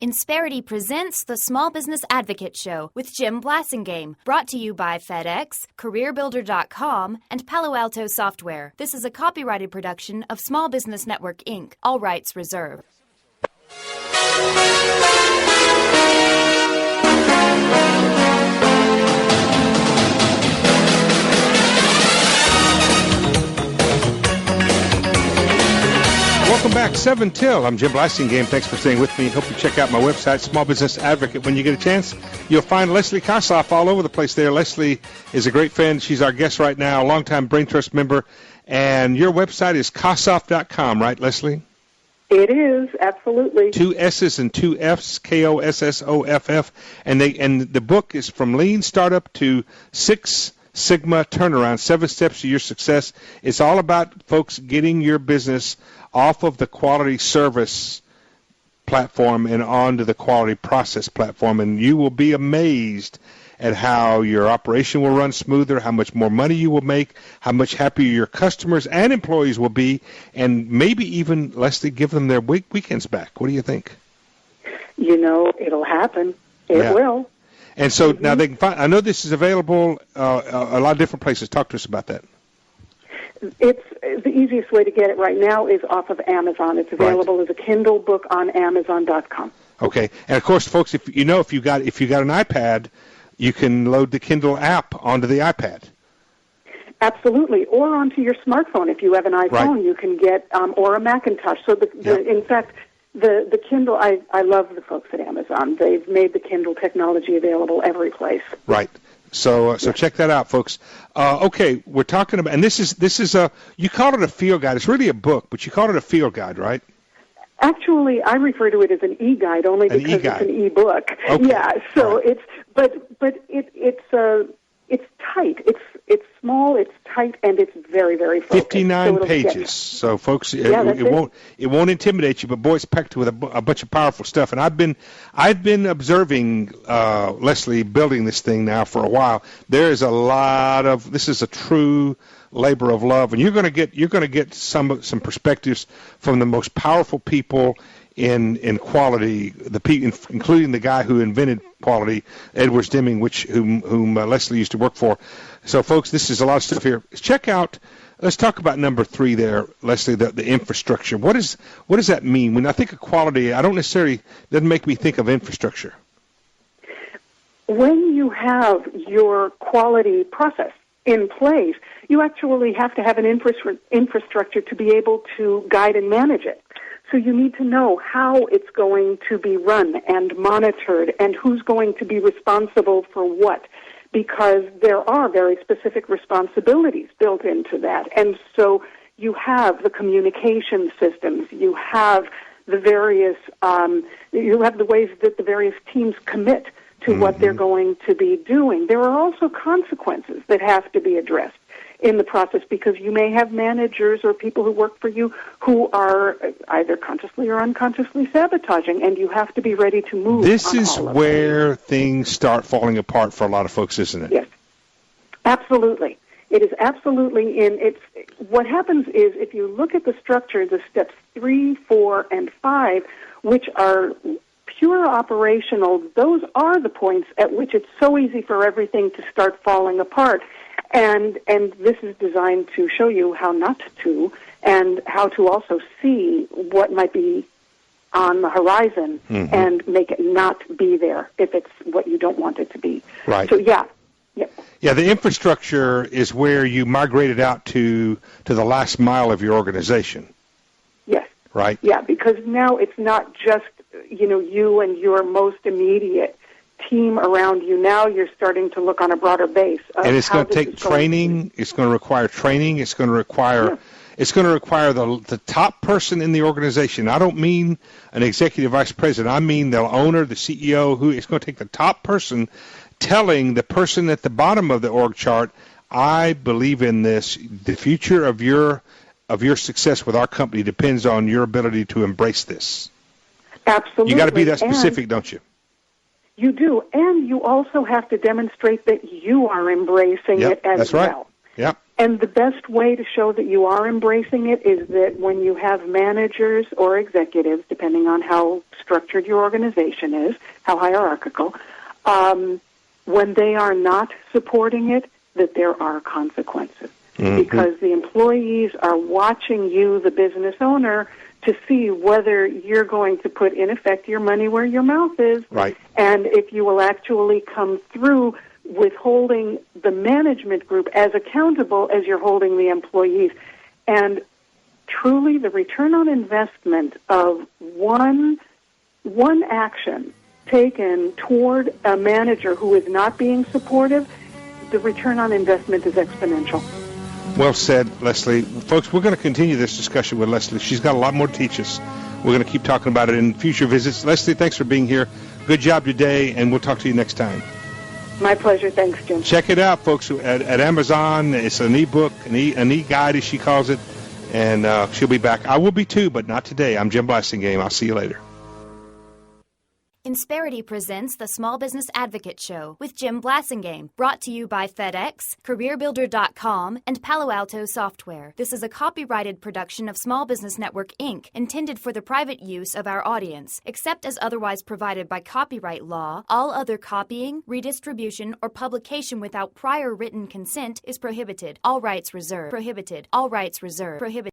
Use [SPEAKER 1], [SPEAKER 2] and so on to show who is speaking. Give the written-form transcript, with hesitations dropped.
[SPEAKER 1] Insperity presents the Small Business Advocate Show with Jim Blasingame, brought to you by FedEx, CareerBuilder.com, and Palo Alto Software. This is a copyrighted production of Small Business Network, Inc., all rights reserved.
[SPEAKER 2] Welcome back, 7 till. I'm Jim Blasingame. Thanks for staying with me. Hope you check out my website, Small Business Advocate. When you get a chance, you'll find Leslie Kossoff all over the place there. Leslie is a great friend. She's our guest right now, a longtime Brain Trust member. And your website is Kossoff.com, right, Leslie?
[SPEAKER 3] It is, absolutely.
[SPEAKER 2] 2 S's and 2 F's, Kossoff. And the book is From Lean Startup to Six Sigma Turnaround, 7 Steps to Your Success. It's all about, folks, getting your business off of the quality service platform and onto the quality process platform, and you will be amazed at how your operation will run smoother, how much more money you will make, how much happier your customers and employees will be, and maybe even, Leslie, give them their weekends back. What do you think? You know,
[SPEAKER 3] it'll happen. It will.
[SPEAKER 2] And so now they can find, I know this is available a lot of different places. Talk to us about that.
[SPEAKER 3] It's the easiest way to get it right now is off of Amazon. It's available as a Kindle book on Amazon.com.
[SPEAKER 2] Okay, and of course, folks, if you got an iPad, you can load the Kindle app onto the iPad.
[SPEAKER 3] Absolutely, or onto your smartphone. If you have an iPhone, you can get or a Macintosh. So in fact, the Kindle, I love the folks at Amazon. They've made the Kindle technology available every place.
[SPEAKER 2] Right. So check that out, folks. Okay, we're talking about, and this is a, you call it a field guide. It's really a book, but you call it a field guide, right?
[SPEAKER 3] Actually, I refer to it as an e-guide only because it's an e-book. Okay. Yeah. So it's it's tight. It's small. It's tight, and it's very, very focused.
[SPEAKER 2] 59 pages. So, folks, it won't intimidate you, but boy, it's packed with a bunch of powerful stuff. And I've been observing Leslie building this thing now for a while. There is a lot of, this is a true labor of love, and you're going to get some perspectives from the most powerful people in quality, including the guy who invented quality, Edwards Deming, whom Leslie used to work for. So, folks, this is a lot of stuff here. Let's talk about number 3 there, Leslie, the infrastructure. What does that mean? When I think of quality, I don't necessarily, doesn't make me think of infrastructure.
[SPEAKER 3] When you have your quality process in place, you actually have to have an infrastructure to be able to guide and manage it. So you need to know how it's going to be run and monitored and who's going to be responsible for what, because there are very specific responsibilities built into that. And so you have the communication systems, you have the various, you have the ways that the various teams commit to what they're going to be doing. There are also consequences that have to be addressed in the process, because you may have managers or people who work for you who are either consciously or unconsciously sabotaging, and you have to be ready to move.
[SPEAKER 2] This is where things start falling apart for a lot of folks, isn't it?
[SPEAKER 3] Yes, absolutely. It is absolutely what happens is, if you look at the structure, the steps 3, 4, and 5, which are pure operational, those are the points at which it's so easy for everything to start falling apart. And this is designed to show you how not to, and how to also see what might be on the horizon and make it not be there if it's what you don't want it to be.
[SPEAKER 2] Right.
[SPEAKER 3] So, yeah,
[SPEAKER 2] the infrastructure is where you migrate it out to the last mile of your organization.
[SPEAKER 3] Yes.
[SPEAKER 2] Right?
[SPEAKER 3] Yeah, because now it's not just, you and your most immediate team around you. Now you're starting to look on a broader base.
[SPEAKER 2] And it's going to take training. It's going to require training. It's going to require the top person in the organization. I don't mean an executive vice president. I mean the owner, the CEO. It's going to take the top person telling the person at the bottom of the org chart, I believe in this. The future of your success with our company depends on your ability to embrace this.
[SPEAKER 3] Absolutely.
[SPEAKER 2] You got to be that specific, don't you?
[SPEAKER 3] You do, and you also have to demonstrate that you are embracing it as well.
[SPEAKER 2] Yep.
[SPEAKER 3] And the best way to show that you are embracing it is that when you have managers or executives, depending on how structured your organization is, how hierarchical, when they are not supporting it, that there are consequences. Mm-hmm. Because the employees are watching you, the business owner, to see whether you're going to put, in effect, your money where your mouth is.
[SPEAKER 2] Right.
[SPEAKER 3] And if you will actually come through with holding the management group as accountable as you're holding the employees. And truly, the return on investment of one action taken toward a manager who is not being supportive, the return on investment is exponential.
[SPEAKER 2] Well said, Leslie. Folks, we're going to continue this discussion with Leslie. She's got a lot more to teach us. We're going to keep talking about it in future visits. Leslie, thanks for being here. Good job today, and we'll talk to you next time.
[SPEAKER 3] My pleasure. Thanks, Jim.
[SPEAKER 2] Check it out, folks, at Amazon. It's an e-book, an e-guide, as she calls it, and she'll be back. I will be, too, but not today. I'm Jim Blasingame. I'll see you later.
[SPEAKER 1] Insperity presents the Small Business Advocate Show with Jim Blasingame, brought to you by FedEx, CareerBuilder.com, and Palo Alto Software. This is a copyrighted production of Small Business Network, Inc., intended for the private use of our audience. Except as otherwise provided by copyright law, all other copying, redistribution, or publication without prior written consent is prohibited. All rights reserved. Prohibited. All rights reserved. Prohibited.